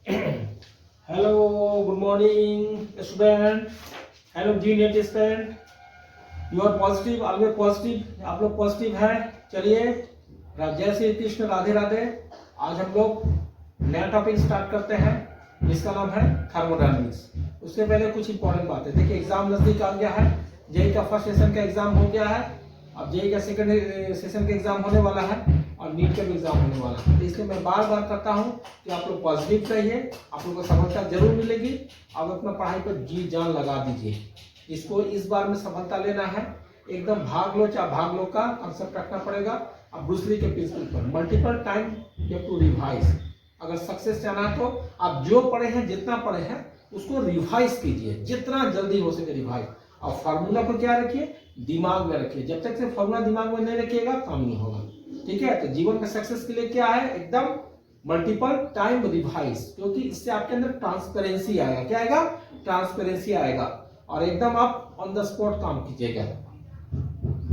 Hello, good morning, student. Hello, junior student. You are positive, always positive. आप लोग positive हैं. चलिए, जय श्री कृष्ण, राधे राधे. आज हम लोग नया टॉपिक स्टार्ट करते हैं जिसका नाम है थर्मोडायनामिक्स. उसके पहले कुछ इंपॉर्टेंट बातें. देखिए, एग्जाम नजदीक आ गया है. जेई का फर्स्ट सेशन का एग्जाम हो गया है. अब जेई का सेकंड सेशन का एग्जाम होने वाला है और नीट का भी एग्जाम होने वाला है. तो इसलिए मैं बार बार करता हूं कि आप लोग पॉजिटिव रहिए. आप लोग को सफलता जरूर मिलेगी. आप अपना पढ़ाई पर जी जान लगा दीजिए. इसको इस बार में सफलता लेना है. एकदम भाग लो चाहे भाग लो का कंसेप्ट रखना पड़ेगा. अब ब्रूस ली के प्रिंसिपल पर multiple time you have to revise. अगर सक्सेस चाहना है तो आप जो पढ़े हैं, जितना पढ़े हैं, उसको रिवाइज कीजिए. जितना जल्दी हो सके रिवाइज. और फार्मूला को क्या रखिए, दिमाग में रखिए. जब तक से फार्मूला दिमाग में नहीं रखिएगा काम नहीं होगा. ठीक है. तो जीवन में सक्सेस के लिए क्या है, एकदम मल्टीपल टाइम रिवाइज. क्योंकि इससे आपके अंदर ट्रांसपेरेंसी आएगा. क्या आएगा, ट्रांसपेरेंसी आएगा. और एकदम आप ऑन द स्पॉट काम कीजिएगा.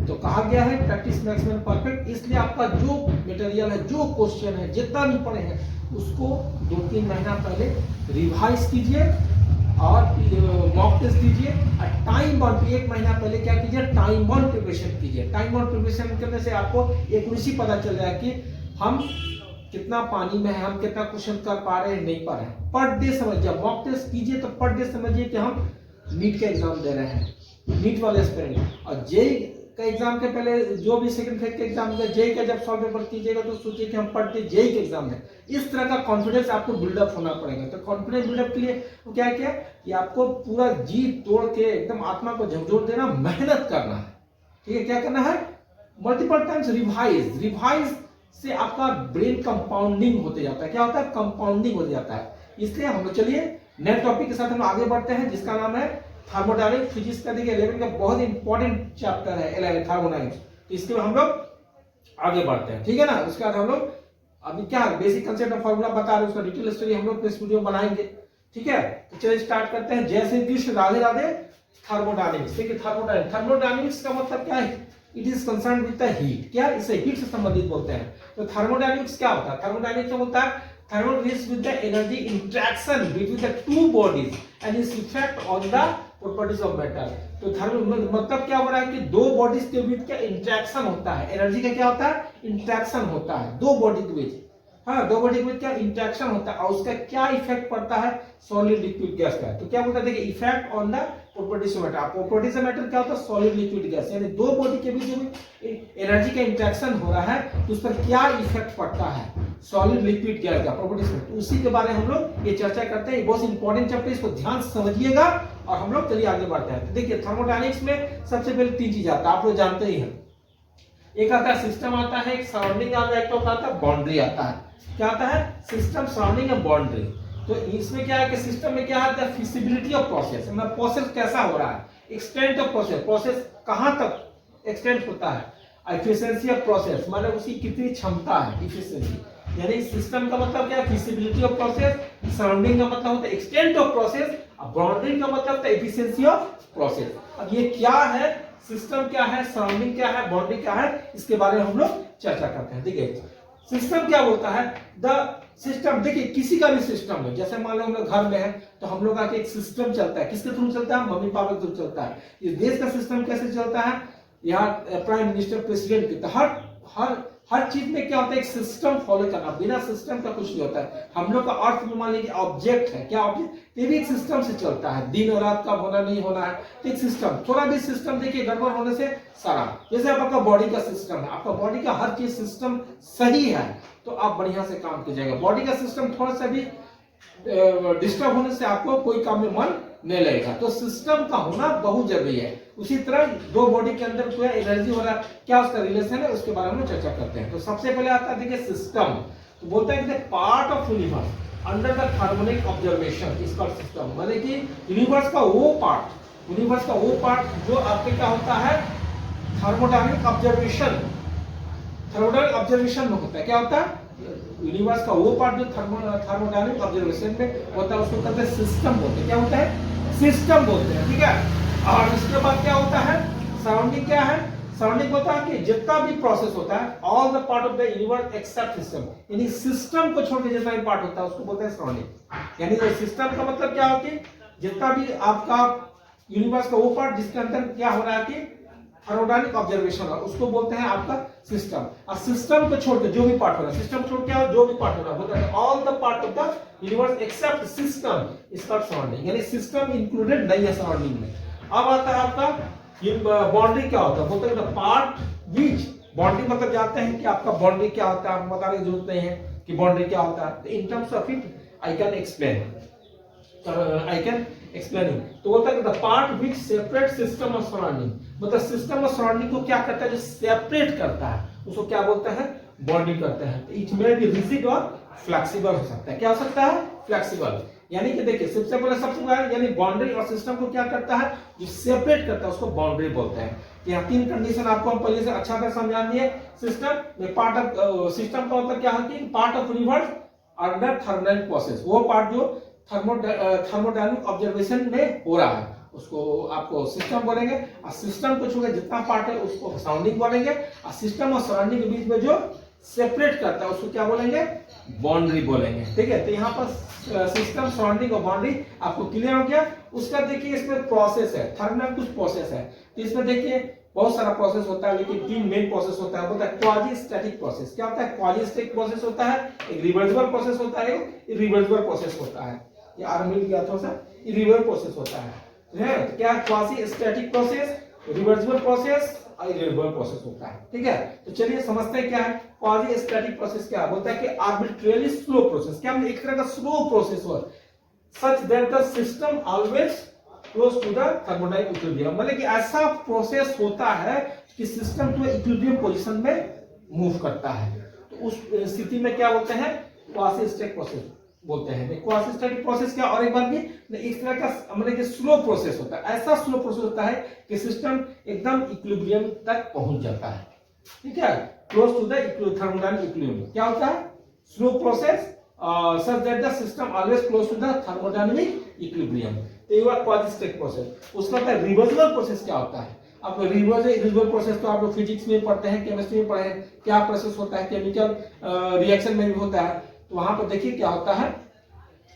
तो कहा गया है प्रैक्टिस मेक्स मैन परफेक्ट. इसलिए आपका जो मटेरियल है, जो क्वेश्चन है, जितना भी पढ़े हैं, उसको 2-3 महीना पहले रिवाइज कीजिए और मॉक टेस्ट दीजिए. और टाइम बाउंड 1 महीना पहले क्या कीजिए, टाइम बाउंड प्रिपरेशन कीजिए. टाइम बाउंड प्रिपरेशन करने से आपको एक निश्चित पता चल जाएगा कि हम कितना पानी में है, हम कितना क्वेश्चन कर पा रहे हैं, नहीं पा रहे हैं. पर डे समझिए. मॉक टेस्ट कीजिए तो पर डे समझिए कि हम नीट का एग्जाम दे रहे हैं, नीट वाले एस्पिरेंट. और जेई का एग्जाम के पहले जो भी सेकंड फेज के एग्जाम है, जेई का जब सॉल्व पेपर कीजिएगा तो सोचिए कि हम पढ़ते जेई के एग्जाम में. इस तरह का कॉन्फिडेंस आपको बिल्डअप होना पड़ेगा. तो कॉन्फिडेंस बिल्डअप के लिए क्या क्या कि आपको पूरा जी तोड़ के एकदम आत्मा को झकझोर देना, मेहनत करना है. ठीक है. क्या करना है, मल्टीपल टाइम्स रिवाइज. रिवाइज से आपका ब्रेन कंपाउंडिंग होते जाता है. क्या होता है, कंपाउंडिंग हो जाता है. इसलिए हम लोग चलिए नए टॉपिक के साथ हम आगे बढ़ते हैं जिसका नाम है थर्मोडायनामिक्स. फिजिक्स का देखिए 11 का बहुत इंपॉर्टेंट चैप्टर है 11 थर्मोडायनामिक्स. तो इसके लिए हम लोग आगे बढ़ते हैं. ठीक है ना. उसके बाद हम लोग अभी क्या बेसिक कंसेप्ट ऑफ फार्मूला बता रहे हैं, उसका डिटेल स्टडी हम लोग इस वीडियो बनाएंगे. ठीक है. तो चलिए स्टार्ट करते हैं. जय श्री कृष्ण, राधे राधे. थर्मोडायनामिक्स. देखिए थर्मोडायनामिक्स का मतलब क्या है, it is concern with the heat. क्या, इसे हीट से संबंधित बोलते हैं. तो थर्मोडायनामिक्स क्या होता है, थर्मोडायनामिक्स का बोलता है thermal deals with the energy interaction between the two bodies and its effect on the properties of matter. तो थर्मल मतलब क्या हो रहा है कि दो बॉडीज के बीच क्या इंटरेक्शन होता है. एनर्जी का क्या होता है, इंटरेक्शन होता है दो बॉडी के बीच. हाँ, दो बॉडी के बीच क्या इंटरेक्शन होता है और उसका क्या इफेक्ट पड़ता है सॉलिड लिक्विड गैस का. तो क्या बोलता है, देखिए effect on the properties of matter. Properties of matter क्या होता है, सॉलिड लिक्विड गैस. यानी दो बॉडी के बीच एनर्जी का इंटरेक्शन हो रहा है तो उस पर क्या इफेक्ट पड़ता है सॉलिड लिक्विड गैस का प्रॉपर्टीज में. तो उसी के बारे में हम लोग ये चर्चा करते हैं. ये बहुत इंपॉर्टेंट चैप्टर, इसको ध्यान से समझिएगा और हम लोग चलिए आगे बढ़ते हैं. तो देखिए थर्मोडायनामिक्स में सबसे पहले 3 चीज आता है, आप लोग जानते ही हैं. एक आता है सिस्टम आता है, एक सराउंडिंग आता है, एक तो आता है बाउंड्री आता है. क्या आता है, सिस्टम, सराउंडिंग और बाउंड्री. तो इसमें क्या है कि सिस्टम में क्या आता है, फिजिबिलिटी ऑफ प्रोसेस. मतलब प्रोसेस कैसा हो रहा है, एक्सटेंट ऑफ प्रोसेस, प्रोसेस कहां तक एक्सटेंड होता है. एफिशिएंसी ऑफ प्रोसेस मतलब उसकी कितनी क्षमता है, एफिशिएंसी. यानी सिस्टम का मतलब क्या है, फिजिबिलिटी ऑफ प्रोसेस. सराउंडिंग का मतलब होता है एक्सटेंट ऑफ प्रोसेस. और बाउंड्री का मतलब होता है एफिशिएंसी ऑफ प्रोसेस. अब ये क्या है, सिस्टम क्या है, सराउंडिंग क्या है, बाउंड्री क्या है, इसके बारे में हम लोग चर्चा करते हैं. देखिए सिस्टम क्या बोलता है, द सिस्टम. देखिए किसी का भी सिस्टम है, जैसे मान लो हम लोग घर में है तो हम लोग का एक सिस्टम चलता है. किसके थ्रू चलता है, मम्मी पापा के थ्रू चलता है. इस देश का सिस्टम कैसे चलता है, यहाँ प्राइम मिनिस्टर, प्रेसिडेंट की हर चीज में क्या होता है, एक सिस्टम फॉलो करना. बिना सिस्टम का कुछ नहीं होता है. हम लोग का अर्थ में मान लीजिए ऑब्जेक्ट है, क्या ऑब्जेक्ट, ये भी एक सिस्टम से चलता है. दिन और रात का होना नहीं होना है, एक सिस्टम. थोड़ा भी सिस्टम देखिए गड़बड़ होने से सारा, जैसे आपका बॉडी का सिस्टम है, आपका बॉडी का हर चीज सिस्टम सही है तो आप बढ़िया से काम कीजिएगा. बॉडी का सिस्टम थोड़ा सा भी डिस्टर्ब होने से आपको कोई काम में मन नहीं लगेगा. तो सिस्टम का होना बहुत जरूरी है. उसी तरह दो बॉडी के अंदर पूरा एनर्जी हो रहा है, क्या उसका रिलेशन है, उसके बारे में चर्चा करते हैं. तो सबसे पहले आता है देखिए सिस्टम. तो बोलता है कि part of universe under the harmonic observation is called system. मतलब कि यूनिवर्स का वो पार्ट जो आपके क्या होता है, थर्मोडायनामिक ऑब्जर्वेशन. थर्मोडायनामिक ऑब्जर्वेशन में होता है, क्या होता है, यूनिवर्स का वो पार्ट जो थर्मोडायनामिक ऑब्जर्वेशन में होता है उसको कहते हैं सिस्टम बोलते हैं. क्या होता है, सिस्टम बोलते हैं. ठीक है. और इसके बाद क्या होता है, सराउंडिंग क्या है, सराउंडिंग होता है कि जितना भी प्रोसेस होता है, all the part of the universe except system, यानी सिस्टम को छोड़ के जितना भी पार्ट होता है उसको बोलते हैं सराउंडिंग। यानी सिस्टम का मतलब क्या होती है, जितना भी आपका यूनिवर्स का वो पार्ट जिसके अंदर क्या हो रहा है कि थर्मोडायनामिक ऑब्जर्वेशन है, उसको बोलते हैं आपका सिस्टम। और सिस्टम को छोड़ के जो भी पार्ट हो रहा है, सिस्टम छोड़ के जो भी पार्ट हो रहा है बोलते हैं all the part of the universe except system is called surrounding, यानी सिस्टम इंक्लूडेड नहीं है सराउंडिंग में। अब आता है आपका बाउंड्री क्या होता है, बोलते हैं पार्ट बीच। बाउंड्री मतलब जानते हैं कि आपका बाउंड्री क्या होता है, आपको बताने की जरूरत नहीं है कि बाउंड्री क्या होता है। In terms of it I can explain, तो बोलता है the part which separate system of surrounding, मतलब सिस्टम ऑफ सराउंडिंग को क्या करता है, जो सेपरेट करता है उसको क्या बोलते हैं, बाउंड्री करता है। इट मे बी रिजिड और फ्लेक्सिबल हो सकता है। क्या हो सकता है, फ्लेक्सिबल। यानी कि देखिए सबसे पहले यानी बाउंड्री और सिस्टम को क्या करता है, जो सेपरेट करता है उसको बाउंड्री बोलते हैं। यहाँ तीन कंडीशन आपको हम पहले से अच्छा तरह समझा दिए। सिस्टम में पार्ट ऑफ सिस्टम का मतलब क्या होती है, part of universe under thermodynamic process, वो पार्ट जो थर्मोडायनामिक ऑब्जर्वेशन में हो रहा है उसको आपको सिस्टम बोलेंगे। और सिस्टम को छोड़ जितना पार्ट है उसको सराउंडिंग बोलेंगे। और सिस्टम और सराउंडिंग के बीच में जो सेपरेट करता है उसको क्या बोलेंगे, बाउंड्री बोलेंगे। ठीक है, तो यहाँ पर सिस्टम, सराउंडिंग और बाउंड्री आपको क्लियर हो गया। उसका देखिए इसमें प्रोसेस है, थर्मल कुछ प्रोसेस है, तो इसमें देखिए बहुत सारा प्रोसेस होता है, लेकिन तीन मेन प्रोसेस होता है। बोलता है क्वाजी स्टैटिक प्रोसेस। क्या होता है, क्वाजी स्टैटिक प्रोसेस होता है, एक रिवर्सिबल प्रोसेस होता है, एक इरिवर्सिबल प्रोसेस होता है। ये आर्मी गया थोड़ा सा, इरिवर्सिबल प्रोसेस होता है। तो क्या quasi static process, reversible process और इरिवर्सिबल प्रोसेस होता है। ठीक है, तो चलिए समझते हैं क्या है क्वाजी स्टैटिक प्रोसेस। क्या बोलता है कि आर्बिट्रेरी स्लो प्रोसेस, क्या एक तरह का स्लो प्रोसेस हो such that the system always close to the thermodynamic equilibrium, मतलब कि ऐसा प्रोसेस होता है कि सिस्टम तो इक्विलिब्रियम पोजीशन में मूव करता है। तो उस स्थिति में क्या बोलते हैं, क्वाजी स्टैटिक प्रोसेस बोलते हैं। क्वाजी स्टैटिक प्रोसेस क्या, और एक बार भी इस तरह का मतलब कि स्लो प्रोसेस होता है, ऐसा स्लो प्रोसेस होता है कि सिस्टम एकदम इक्विलिब्रियम तक पहुंच जाता है। ठीक है, close to the thermodynamic equilibrium. क्या होता है, slow process such that the system always close to the thermodynamic equilibrium। तो ये हुआ क्वाजी स्टैटिक प्रोसेस। उसका होता है रिवर्सिबल प्रोसेस। क्या होता है, अब रिवर्सिबल प्रोसेस तो आप लोग फिजिक्स में पढ़ते हैं, केमिस्ट्री में पढ़े हैं, क्या प्रोसेस होता है, केमिकल रिएक्शन में भी होता है। तो वहां पर देखिए क्या होता है,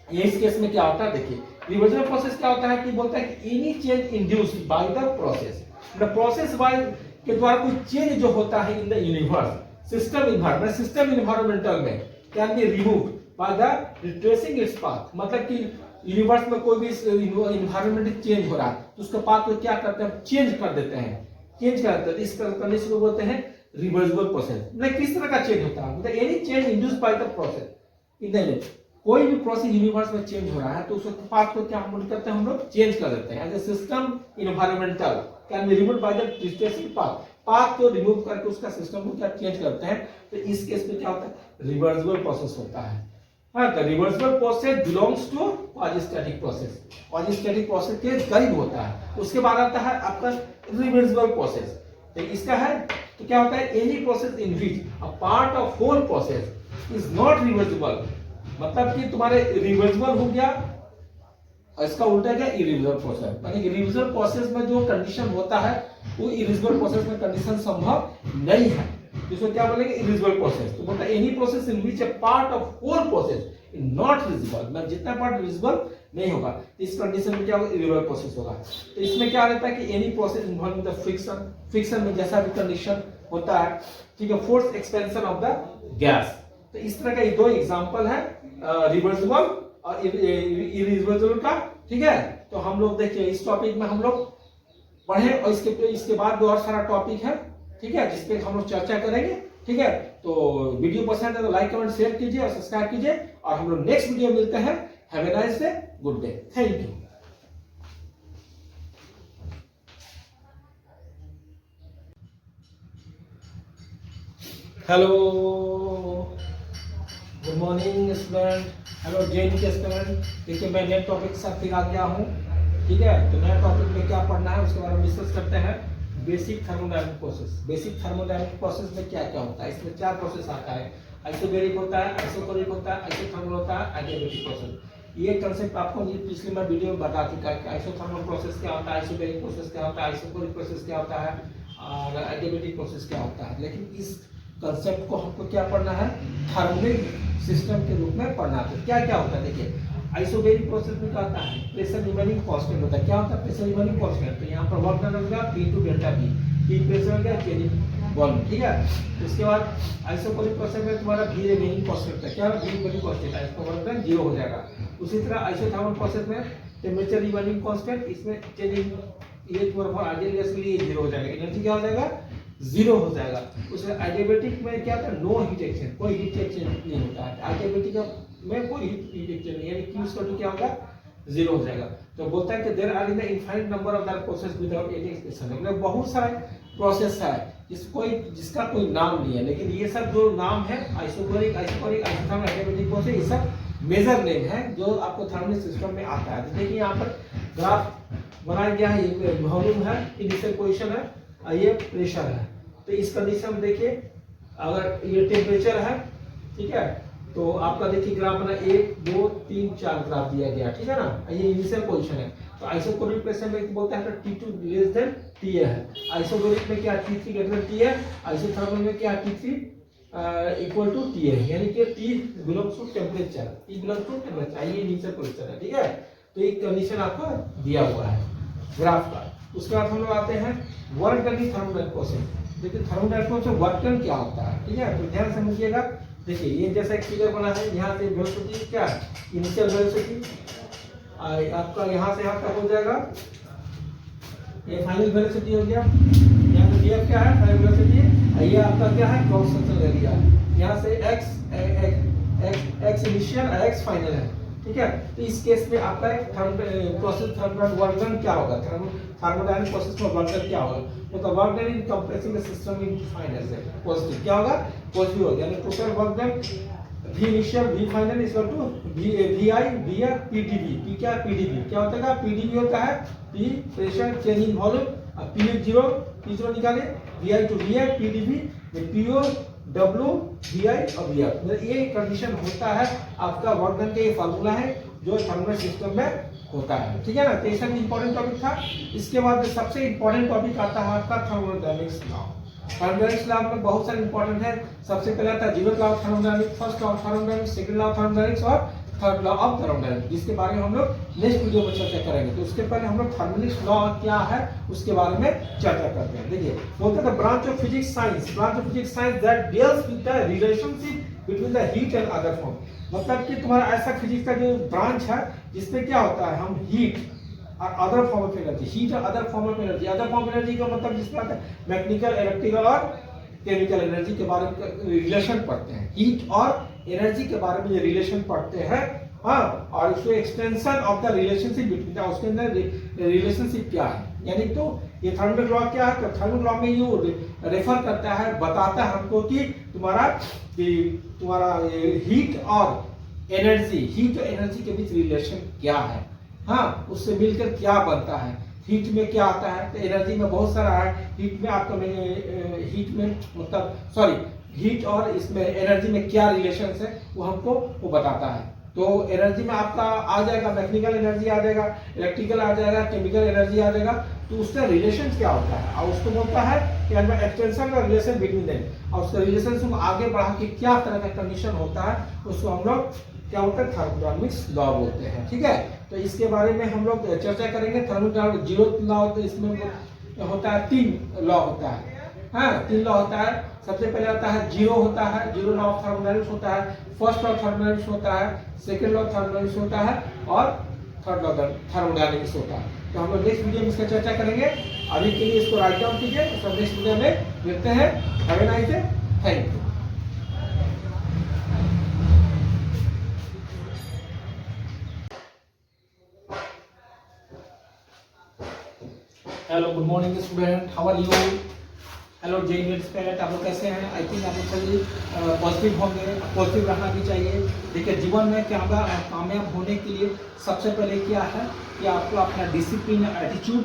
ये इस केस में क्या होता है, देखिए रिवर्सिबल प्रोसेस क्या होता है कि बोलता है कि any change induced by the process, the process by के द्वारा कोई चेंज जो होता है in the universe system environment, system environmental में can be removed by the retracing its path. मतलब कि यूनिवर्स में कोई भी इन्वायरमेंट चेंज हो रहा है तो उसका पाथ को क्या करते हैं, चेंज कर देते हैं, चेंज कर देते हैं। इस कंडीशन को बोलते हैं रिवर्सिबल प्रोसेस। मतलब किस तरह का चेंज होता है, मतलब any change induced by the process in the कोई भी प्रोसेस यूनिवर्स में चेंज हो रहा है तो उसके पाथ को क्या हम करते हैं, हम लोग चेंज कर देते हैं। As a system environmental can be removed by the retracing path, path को रिमूव करके उसका सिस्टम को क्या चेंज करते हैं। तो इस केस में क्या होता है, रिवर्सिबल प्रोसेस होता है। हाँ, तो reversible process belongs to quasi static process, quasi static process के करीब होता है। उसके बाद आता है आपका रिवर्सिबल प्रोसेस। तो इसका है तो क्या होता है, any process in which a part of whole process is not reversible, मतलब कि तुम्हारे रिवर्सिबल हो गया और इसका उल्टा क्या, इरिवर्सिबल प्रोसेस। यानी इरिवर्सिबल प्रोसेस में जो कंडीशन होता है वो इरिवर्सिबल प्रोसेस में कंडीशन संभव नहीं है, इसको क्या बोलेंगे, इरिवर्सिबल प्रोसेस। तो बोलता है any process in which a part of whole process is not reversible, मतलब जितना पार्ट रिवर्सिबल नहीं होगा इस कंडीशन में क्या होगा, इरिवर्सिबल प्रोसेस होगा। तो इसमें क्या रहता है कि any process involving the friction, friction में जैसा भी कंडीशन होता है, ठीक है, force expansion of the gas. तो इस तरह का ये दो एग्जांपल है रिवर्सिबल और इरिवर्सिबल का। ठीक है, तो हम लोग देखिए इस टॉपिक में हम लोग पढ़े और इसके बाद भी और सारा टॉपिक है, ठीक है, जिसपे हम लोग चर्चा करेंगे। ठीक है, तो वीडियो पसंद है तो लाइक कमेंट शेयर कीजिए और सब्सक्राइब कीजिए और हम लोग नेक्स्ट वीडियो मिलते हैं। Have a nice day, good day, thank you. Hello, good morning student, hello JNU के स्टूडेंट। देखिए मैं नए टॉपिक के साथ फिर आ गया हूँ। ठीक है, तो नए टॉपिक में क्या पढ़ना है उसके बारे में डिस्कस करते हैं। Basic thermodynamic process. Basic thermodynamic process में क्या क्या होता है, इसमें चार प्रोसेस आता है, आइसोबैरिक होता है, आइसोकोरिक होता है, आइसोथर्मल होता है, एडियाबैटिक प्रोसेस। ये कंसेप्ट आपको पिछली मैं वीडियो में बता चुका है कि आइसोथर्मल प्रोसेस क्या होता है, आइसोबैरिक प्रोसेस क्या होता है, आइसोकोरिक प्रोसेस क्या होता है, और एडियाबेटिक प्रोसेस क्या होता है, लेकिन इस कंसेप्ट को हमको क्या पढ़ना है, थर्मोडायनेमिक सिस्टम के रूप में पढ़ना है। क्या क्या होता है देखिए, आइसोबैरिक प्रोसेस में क्या होता है, प्रेशर रिमेनिंग कांस्टेंट होता है। क्या होता है प्रेशर रिमेनिंग कांस्टेंट, तो यहाँ पर वर्क डन होगा P to delta P, P pressure हो गया, चेंजिंग वॉल्यूम, ठीक है। उसके बाद आइसोकोरिक प्रोसेस में तुम्हारा V रिमेनिंग कांस्टेंट है, क्या V रिमेनिंग कांस्टेंट है, इसका वर्क डन 0 हो जाएगा। उसी तरह आइसोथर्मल प्रोसेस में टेम्परेचर रिमेनिंग कांस्टेंट, इसमें चेंजिंग ये तुम्हारा आइडियल गैस के लिए 0 हो जाएगा, एनर्जी क्या हो जाएगा 0 हो जाएगा। उसमें एडियाबेटिक में क्या था, नो हीट एक्सचेंज, कोई हीट एक्सचेंज नहीं होता है एडियाबेटिक में, कोई हीट एक्सचेंज नहीं, यानी Q इक्वल टू क्या होगा 0 हो जाएगा। तो बोलता है कि there are in the infinite number of that process without any expression, मतलब बहुत सारे प्रोसेस है जिसका कोई नाम नहीं है, लेकिन ये सब जो नाम है आइसोकोरिक आइसोथर्मल एडियाबेटिक प्रोसेस, ये सब मेजर नेम है जो आपको थर्मल सिस्टम में आता है। तो देखिए यहाँ पर ग्राफ बनाया गया है, ये वॉल्यूम है, इनिशियल पोजीशन है, ये प्रेशर है। तो इस कंडीशन में देखिए अगर ये टेम्परेचर है, ठीक है, तो आपका देखिए ग्राफ बना 1 2 3 4 ग्राफ दिया गया, ठीक है ना, ये इनिशियल पोजीशन है। तो आइसोकोरिक प्रेशर में बोलता है T2 लेस देन TA है, आइसोकोरिक में क्या T3 ग्रेटर देन T है, आइसोथर्मल में क्या T3 इक्वल टू T है, यानी कि T belongs to temperature, T belongs to temperature, ये इनिशियल पोजीशन है, ठीक है। तो एक कंडीशन आपको दिया हुआ है ग्राफ का। उसके बाद हम लोग आते हैं वर्क डन इन थर्मोडायनेमिक प्रोसेस। देखिए थर्मोडायनेमिक प्रोसेस वर्क डन क्या होता है, ठीक है, तो ध्यान समझिएगा। देखिए ये जैसा एक फिगर बना है, यहाँ से वेलोसिटी क्या है, इनिशियल वेलोसिटी आपका यहाँ से यहाँ तक हो जाएगा, ये फाइनल वेलोसिटी हो गया, यहाँ से df क्या है फाइनल वेलोसिटी, ये आपका क्या है क्रॉस सेक्शनल एरिया, यहाँ से x इनिशियल x फाइनल है, ठीक है। तो इस केस में आपका प्रोसेस थर्मल वर्क डन क्या होगा, थर्मोडायनेमिक प्रोसेस में वर्क डन क्या होगा, मतलब work done in compressing the system in final से पॉजिटिव क्या होगा, पॉजिटिव हो गया, यानी total work done V initial V final equal to VI VR PdV, P क्या PdV क्या होता है, PdV होता है P pressure change in volume, अब P0 निकाले, VI to VI PdV PO W VI और VR, मतलब ये कंडीशन होता है आपका वर्क डन का, ये फार्मूला है जो थर्मल सिस्टम में होता है, ठीक है ना। तो ये सब इंपॉर्टेंट टॉपिक था। इसके बाद सबसे इंपॉर्टेंट टॉपिक आता है आपका थर्मोडायनेमिक्स लॉ। थर्मोडायनेमिक्स लॉ में बहुत सारे इंपॉर्टेंट है। सबसे पहले आता है zero law of thermodynamics, first law of thermodynamics, second law of thermodynamics और थर्ड लॉ ऑफ थर्मोडायनेमिक्स, जिसके बारे में हम लोग नेक्स्ट वीडियो में चर्चा करेंगे। तो उसके पहले हम लोग थर्मोडायनेमिक्स लॉ क्या है उसके बारे में चर्चा करते हैं। देखिए बोलते हैं branch of physics science that deals with the relationship between the heat and other form, मतलब कि तुम्हारा ऐसा फिजिक्स का जो ब्रांच है जिसमें क्या होता है, हम हीट और other form of energy, heat और other form of energy, other form of energy का मतलब जिसमें आता है मैकेनिकल, इलेक्ट्रिकल और केमिकल एनर्जी के बारे में रिलेशन पढ़ते हैं, हीट और एनर्जी के बारे में ये रिलेशन पढ़ते हैं, हाँ। और उसमें extension of the relationship between the, उसके अंदर रिलेशनशिप क्या है, यानी तो ये थर्मल लॉ क्या है, तो थर्मल लॉ में ये रेफर करता है, बताता है हमको कि तुम्हारा हीट और एनर्जी के बीच रिलेशन क्या है, हाँ, उससे मिलकर क्या बनता है, हीट में क्या आता है, तो एनर्जी में बहुत सारा है, हीट में आपका हीट और इसमें एनर्जी में क्या रिलेशन है वो हमको वो बताता है। तो एनर्जी में आपका आ जाएगा मैकेनिकल एनर्जी आ जाएगा, इलेक्ट्रिकल आ जाएगा, केमिकल एनर्जी आ जाएगा, तो उसका रिलेशन क्या होता है, और उसको बोलता है कि एक्सटेंशन का रिलेशन बिटवीन देम, और उसका रिलेशन को आगे बढ़ा के क्या तरह का कंडीशन होता है उसको हम लोग क्या बोलते हैं, थर्मोडायनेमिक्स लॉ बोलते हैं, ठीक है। तो इसके बारे में हम लोग चर्चा करेंगे। थर्मोडायनेमिक्स जीरो लॉ, तो इसमें होता है 3 लॉ होता है, हाँ 3 लॉ होता है। सबसे पहले आता है जीरो होता है, जीरो लॉ ऑफ थर्मोडायनेमिक्स होता है, फर्स्ट लॉ ऑफ थर्मोडायनेमिक्स होता है, सेकंड लॉ ऑफ थर्मोडायनेमिक्स होता है और थर्ड लॉ ऑफ थर्मोडायनेमिक्स होता है। तो हम लोग नेक्स्ट वीडियो में इसका चर्चा करेंगे। अभी के लिए इसको राइट डाउन कीजिए, तो नेक्स्ट वीडियो में मिलते हैं। Have a nice day, thank you. Hello, good morning student, how are you? Hello JEE student, आप लोग कैसे हैं? आई थिंक आप लोग सभी पॉजिटिव होंगे, पॉजिटिव रहना भी चाहिए। देखिए जीवन में कामयाब होने के लिए सबसे पहले क्या है कि आपको अपना डिसिप्लिन और एटीट्यूड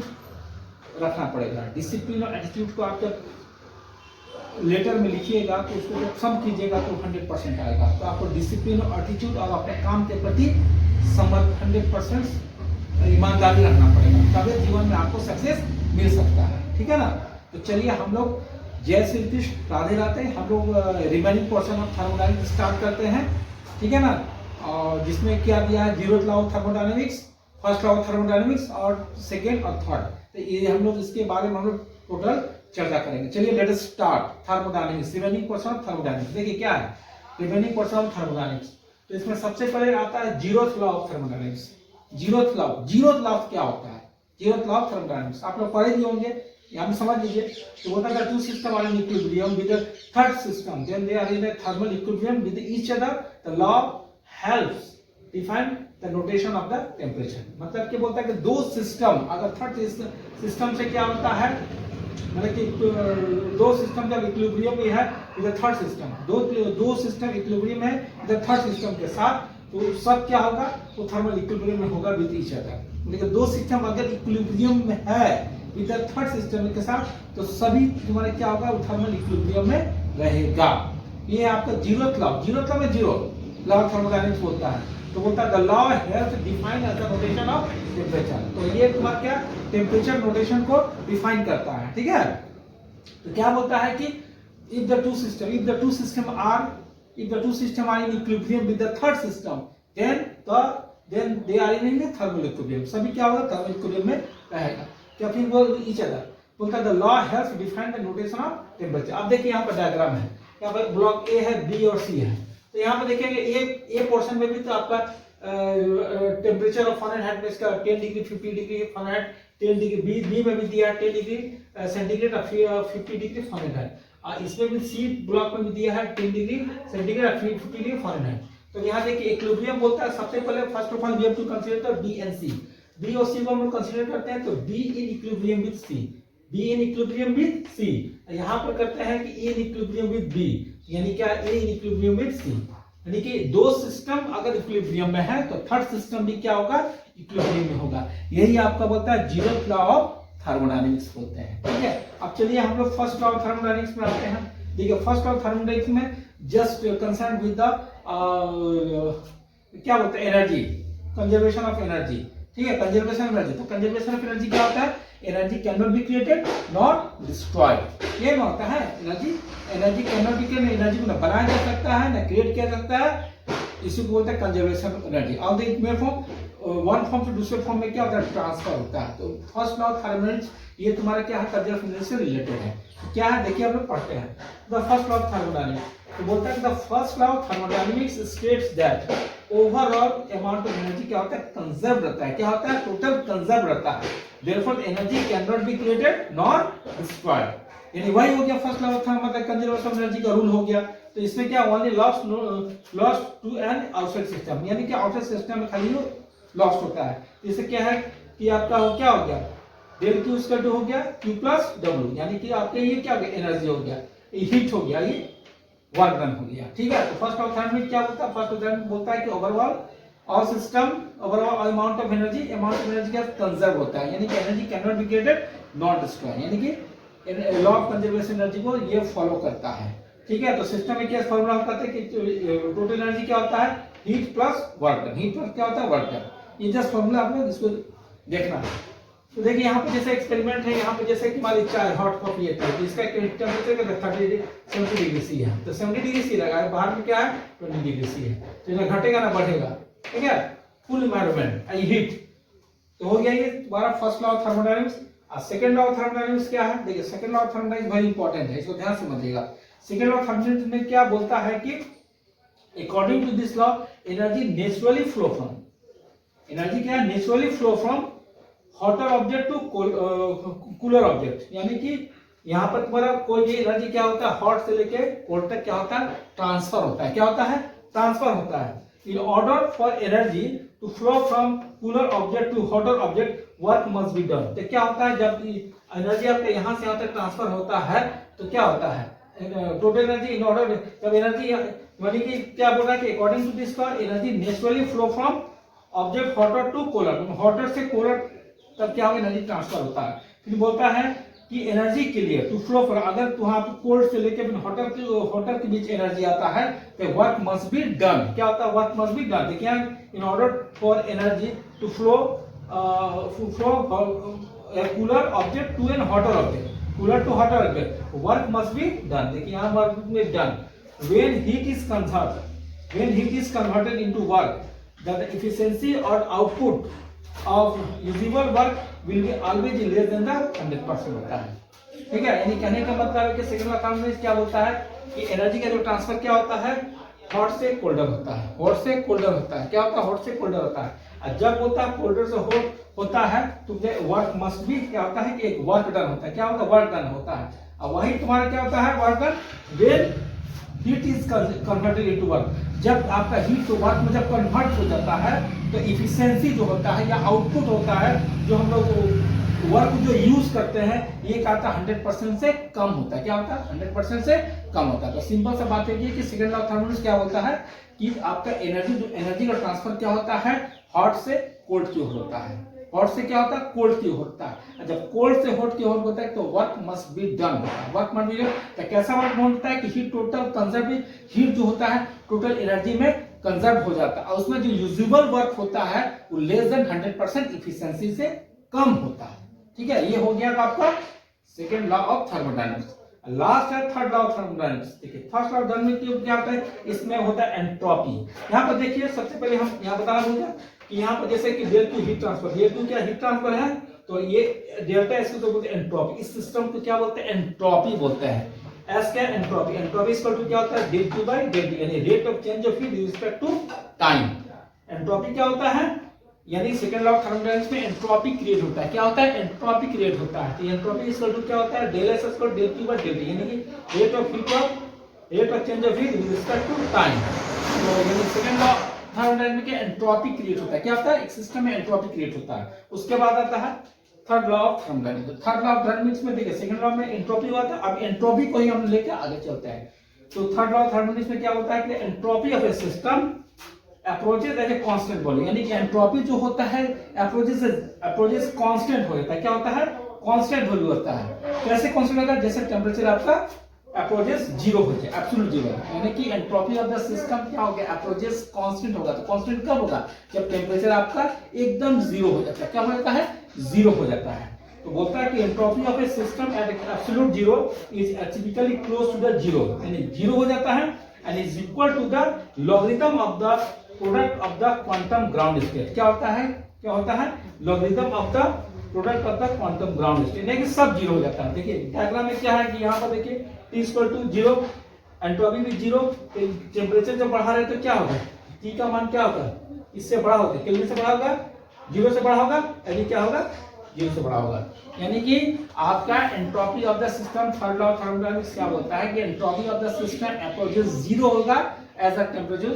रखना पड़ेगा। डिसिप्लिन और एटीट्यूड को आप जब लेटर में लिखिएगा तो उसको जब सम कीजिएगा तो 100% आएगा। तो आपको डिसिप्लिन और एटीट्यूड और अपने काम के प्रति 100% ईमानदारी रखना पड़ेगा, तभी जीवन में आपको सक्सेस मिल सकता है, ठीक है ना। तो चलिए हम लोग जय श्री कृष्ण, राधे राधे, हम लोग remaining portion of thermodynamics start करते हैं, ठीक है ना। और जिसमें क्या दिया है, zero law of thermodynamics, first law of thermodynamics और सेकेंड और थर्ड। तो ये हम लोग इसके बारे में हम लोग टोटल चर्चा करेंगे। चलिए let us start thermodynamics, remaining portion of thermodynamics. देखिए क्या है रिमेनिंग पोर्शन ऑफ थर्मोडायनेमिक्स। तो इसमें सबसे पहले आता है zeroth law of thermodynamics. Zeroth law क्या होता है? जीरोथ लॉ ऑफ थर्मोडायनेमिक्स आप लोग पढ़े दिए होंगे, यहाँ पे समझ लीजिए। तो बोलता है two system are in equilibrium with the third system, then they are in a thermal equilibrium with each other, the law helps define the notation of the temperature. मतलब कि बोलता है कि दो सिस्टम अगर थर्ड सिस्टम से क्या होता है, मतलब कि दो सिस्टम जब इक्विलिब्रियम में है विद द थर्ड सिस्टम, दो सिस्टम इक्विलिब्रियम है विद द थर्ड सिस्टम के साथ, तो सब क्या होगा, तो थर्मल इक्विलिब्रियम में होगा विद ईच अदर। लेकिन दो सिस्टम अगर इक्विलिब्रियम में है विद द थर्ड सिस्टम के साथ, तो सभी तुम्हारे क्या होगा, वो थर्मल इक्विलिब्रियम में रहेगा। ये है आपका जीरोथ लॉ। जीरोथ लॉ में जीरो लॉ ऑफ थर्मोडायनेमिक्स बोलता है। तो बोलता है the law helps define as the notation of temperature. तो ये तुम्हारा क्या टेम्परेचर नोटेशन को डिफाइन करता है, ठीक है। तो क्या बोलता है कि if the two system are in equilibrium with the third system, then they are in a thermal equilibrium, सभी क्या होगा, thermal equilibrium में रहेगा। क्या फिर वो each other बोलता है the law helps define the notation of temperature। अब देखिए यहाँ पर डायग्राम है, यहाँ पर ब्लॉक ए है, बी और सी है। तो यहाँ पर देखेंगे ए पोर्शन में भी तो आपका टेम्परेचर ऑफ फ़ारेनहाइट में इसका 10 degree 50 degree Fahrenheit, 10 degree B में भी दिया है 10 डिग्री सेंटीग्रेड और 50 डिग्री फ़ारेनहाइट। इसमें भी सी ब्लॉक में भी दिया है 10 डिग्री सेंटीग्रेड और 50 डिग्री फ़ारेनहाइट। तो यहाँ देखिए इक्विलिब्रियम बोलता है, सबसे पहले first of all we have to consider B and C. B और सी को हम लोग कंसीडर करते हैं, तो B in equilibrium with C, B in equilibrium with C. यहाँ पर करते हैं कि A in equilibrium with B, यानी क्या ए इन इक्विलिब्रियम विद सी। यानी कि दो सिस्टम अगर इक्विलिब्रियम में है तो थर्ड सिस्टम भी क्या होगा, इक्विलिब्रियम में होगा। यही आपका बोलता है जीरोथ लॉ ऑफ थर्मोडायनेमिक्स बोलते हैं, ठीक है। अब चलिए हम लोग फर्स्ट लॉ ऑफ थर्मोडायनेमिक्स में आते हैं। देखिए फर्स्ट लॉ ऑफ थर्मोडायनेमिक्स में जस्ट कंसर्न विद द क्या बोलते हैं, एनर्जी, कंजर्वेशन ऑफ एनर्जी, ठीक है। कंजर्वेशन ऑफ एनर्जी, तो कंजर्वेशन ऑफ एनर्जी क्या होता है, energy can not be created not destroyed. ये ना होता है energy can not be created, energy को ना बनाया जा सकता है ना क्रिएट किया जा सकता है, इसी को बोलते हैं कंजर्वेशन ऑफ एनर्जी। और the main form, one form से दूसरे फॉर्म में क्या होता है, ट्रांसफर होता है। तो फर्स्ट लॉ ऑफ थर्मोडायनेमिक्स ये तुम्हारा क्या है, कंजर्वेशन एनर्जी से रिलेटेड है। तो क्या है देखिए हम लोग पढ़ते हैं the first law of thermodynamics. तो बोलता है the first law of thermodynamics states that overall amount of energy क्या होता है, कंजर्व रहता है। क्या होता है, टोटल कंजर्व रहता है। Therefore energy can not be created nor destroyed. यानी वही हो गया फर्स्ट लॉ ऑफ मतलब कंजर्वेशन ऑफ एनर्जी का रूल हो गया। तो इसमें क्या only loss to an outside system, यानी कि आउटसाइड सिस्टम में खाली लॉस्ट होता है। इससे क्या है कि आपका क्या हो गया, डेल क्यू इक्वल टू हो गया क्यू प्लस डब्ल्यू, यानी कि आपके ये क्या हो गया, एनर्जी हो गया, ये हीट हो गया, ये वर्क डन हो गया, ठीक है। तो फर्स्ट ऑफ थर्मोडायनेमिक्स क्या बोलता है, फर्स्ट ऑफ थर्मोडायनेमिक्स बोलता है कि overall all system, overall amount of energy क्या कंजर्व होता है, यानी कि energy can not be created not destroyed, यानी कि लॉ ऑफ कंजर्वेशन एनर्जी को ये फॉलो करता है, ठीक है। तो सिस्टम में क्या फॉर्मूला होता है कि टोटल एनर्जी क्या होता है, heat plus work done, heat plus क्या होता है, वर्क डन। ये जस्ट फॉर्मूला आप लोग इसको देखना है। तो देखिए यहाँ पे जैसे एक्सपेरिमेंट है, यहाँ पे जैसे कि मान लीजिए चाय हॉट कॉफी है, तो इसका टेम्परेचर 70 डिग्री सी है, तो 70 डिग्री सी लगा है, बाहर में क्या है 20 डिग्री सी है, तो ये घटेगा ना बढ़ेगा, ठीक है। फुल एनवायरनमेंट आई हीट, तो हो गया ये तुम्हारा फर्स्ट लॉ ऑफ थर्मोडायनेमिक्स। और सेकंड लॉ ऑफ थर्मोडायनेमिक्स क्या है, देखिए second law of thermodynamics very important है, इसको ध्यान से समझिएगा। सेकंड लॉ ऑफ थर्मोडायनेमिक्स में क्या बोलता है कि according to this law energy naturally flow from, energy क्या है, naturally flow from hotter object to cooler object, यानी कि यहाँ पर तुम्हारा कोई भी एनर्जी क्या होता है, हॉट से लेके कोल्ड तक क्या होता है, ट्रांसफर होता है। क्या होता है, ट्रांसफर होता है। In order for energy to flow from cooler object to hotter object work must be done. तो क्या होता है, जब एनर्जी आपके यहाँ से यहाँ तक ट्रांसफर होता है तो क्या होता है, टोटल एनर्जी इन ऑर्डर, जब एनर्जी यानी कि क्या बोल रहा है कि according to this law energy naturally flow from object hotter to cooler, hotter से कूलर तब क्या होगा, एनर्जी ट्रांसफर होता है। फिर बोलता है कि एनर्जी के लिए टू फ्लो फॉर, अगर वहां पे कोल्ड से लेके हॉटर के बीच एनर्जी आता है तो वर्क मस्ट बी डन। क्या होता है, वर्क मस्ट बी डन। देखिए in order for energy to flow cooler object to an hotter object, cooler to hot work must be done. देखिए यहाँ वर्क में done when heat is converted into work the efficiency और output of usual work will be always less than the 100% होता है। ठीक है, यानी कहने का मतलब है कि सेकंड लॉ थर्मोडायनामिक्स क्या बोलता है कि एनर्जी का जो ट्रांसफर क्या होता है, हॉट से कोल्डर होता है, हॉट से कोल्डर होता है। क्या होता है? हॉट से कोल्डर होता है। और जब होता है कोल्डर से हॉट होता है तो वर्क मस्ट बी क्या होता है कि एक वर्क डन होता है। क्या होता है? वर्क डन होता है। और वही तुम्हारा क्या होता है? Work done when heat is converted into work. जब आपका हीट तो वर्क में जब कन्वर्ट हो जाता है तो इफिशिएंसी जो होता है या आउटपुट होता है जो हम लोग वर्क जो यूज करते हैं ये क्या होता है? 100% से कम होता है। क्या होता है? 100% से कम होता है। तो सिंपल सा बात है कि सेकंड लॉ ऑफ थर्मोडायनामिक्स क्या बोलता है कि आपका एनर्जी का ट्रांसफर क्या होता है? हॉट से कोल्ड की ओर होता है। हॉट से क्या होता है? कोल्ड की ओर होता है। जब कोल्ड से हॉट की ओर होता है तो वर्क मस्ट बी डन होता है। Work must be done. तो कैसा वर्क होता है कि हीट टोटल कंजर्व, हीट जो होता है टोटल एनर्जी में कंजर्व हो जाता है और उसमें जो यूजुअल वर्क होता है वो लेस देन 100% इफिशिएंसी से कम होता है। ठीक है, ये हो गया आपका second law of thermodynamics. Last है थर्ड लॉ ऑफ थर्मोडायनामिक्स। देखिए फर्स्ट लॉ ऑफ थर्मोडायनामिक्स क्या होता है? इसमें होता है एंट्रोपी। यहाँ पर देखिए सबसे पहले हम यहाँ बताना भूल कि यहाँ पर जैसे कि delta heat transfer, delta क्या हीट ट्रांसफर है तो ये डेल्टा इसको तो बोलते हैं एंट्रोपी। इस सिस्टम को क्या बोलते हैं? एंट्रोपी बोलते हैं। एस क्या? एंट्रोपी। एंट्रोपी इक्वल टू क्या होता है? Del two by del T, यानी rate of change of heat with respect to time. Entropy क्या होता है? यानी सेकंड लॉ ऑफ थर्मोडायनामिक्स में एंट्रोपी क्रिएट होता है। क्या होता है? एंट्रोपी क्रिएट होता है। तो एंट्रोपी इक्वल टू क्या होता है? Del S equal to del T by del T, यानी कि rate of change of heat with respect to time. तो यानी सेकंड लॉ थर्मोडायनामिक्स में एंट्रोपी क्रिएट होता है। क्या होता है? एक सिस्टम में एंट्रोपी क्रिएट होता है। उसके बाद आता है third law of thermodynamics. Third law of thermodynamics में देखिए सेकंड लॉ में एंट्रोपी हुआ था, अब एंट्रोपी को ही हम लेके आगे चलते हैं। तो थर्ड लॉ ऑफ थर्मोडायनामिक्स में क्या होता है कि entropy of a system approaches as a constant value, यानी कि एंट्रोपी जो होता है अप्रोचेस कांस्टेंट हो जाता है। क्या होता है? कांस्टेंट वैल्यू होता है। कैसे कांस्टेंट होता है? जैसे टेंपरेचर आपका अप्रोचेस जीरो हो जाए, एब्सोल्यूट जीरो, यानी कि एंट्रोपी ऑफ द सिस्टम क्या हो गया? अप्रोचेस कांस्टेंट होगा। तो कांस्टेंट कब होगा? जब टेंपरेचर आपका एकदम जीरो हो जाता है। क्या हो जाता है? जीरो हो जाता है। तो बोलता है कि entropy of a system at absolute zero is typically close to the zero, यानी जीरो हो जाता है and is equal to the logarithm of the product of the quantum ground state। क्या होता है? क्या होता है? logarithm of the product of the quantum ground state, यानी कि सब जीरो हो जाता है। देखिए डायग्राम में क्या है कि यहाँ पर देखिए t equal to zero, entropy भी जीरो, टेम्परेचर जब बढ़ा रहे तो क्या होगा? t का मान क्या होगा? इससे बड़ा होगा, केल्विन से बड़ा होगा, जीरो से बड़ा होगा, यानी क्या होगा? जीरो से बड़ा होगा। यानी कि आपका entropy of the system third law of thermodynamics क्या बोलता है कि entropy of the system approaches zero होगा as the temperature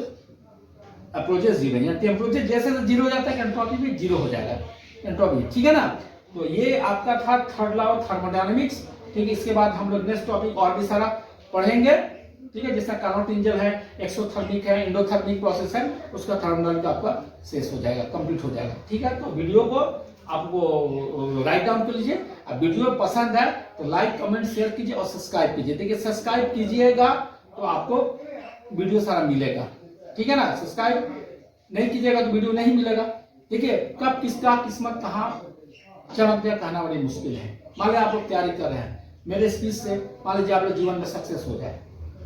approaches zero, यानी टेंपरेचर जैसे जीरो हो जाता है एंट्रोपी भी जीरो हो जाएगा। एंट्रोपी, ठीक है ना? तो ये आपका था थर्ड लॉ ऑफ थर्मोडायनामिक्स। ठीक है, इसके बाद हम लोग नेक्स्ट टॉपिक और भी सारा पढ़ेंगे। ठीक है, जैसा कार्नोट इंजन है, एक्सोथर्मिक है, एंडोथर्मिक प्रोसेस है, उसका थर्मोडायनामिक्स आपका शेष हो जाएगा, कंप्लीट हो जाएगा। ठीक है, तो वीडियो को आपको राइट डाउन कर लीजिए। अब वीडियो पसंद है तो लाइक कमेंट शेयर कीजिए और सब्सक्राइब कीजिए। देखिए सब्सक्राइब कीजिएगा तो आपको वीडियो सारा मिलेगा। ठीक है ना? सब्सक्राइब नहीं कीजिएगा तो वीडियो नहीं मिलेगा। देखिए कब किसका किस्मत कहाँ चमक जाए कहना बड़ी मुश्किल है। मान लीजिए आप लोग तैयारी कर रहे हैं, मेरे स्पीच से मान लीजिए आप लोग जीवन में सक्सेस हो जाए,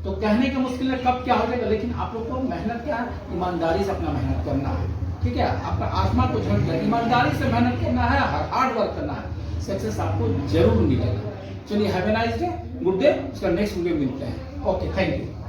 तो कहने की मुश्किल है कब क्या हो जाएगा, लेकिन आप लोग को मेहनत क्या है? ईमानदारी से अपना मेहनत करना है। ठीक है, आपका आत्मा को झड़ जाए, ईमानदारी से मेहनत करना है, हार्ड वर्क करना है, सक्सेस आपको जरूर मिलेगा। चलिए have a nice day, good day. उसका नेक्स्ट वीडियो मिलते हैं। Okay, thank you.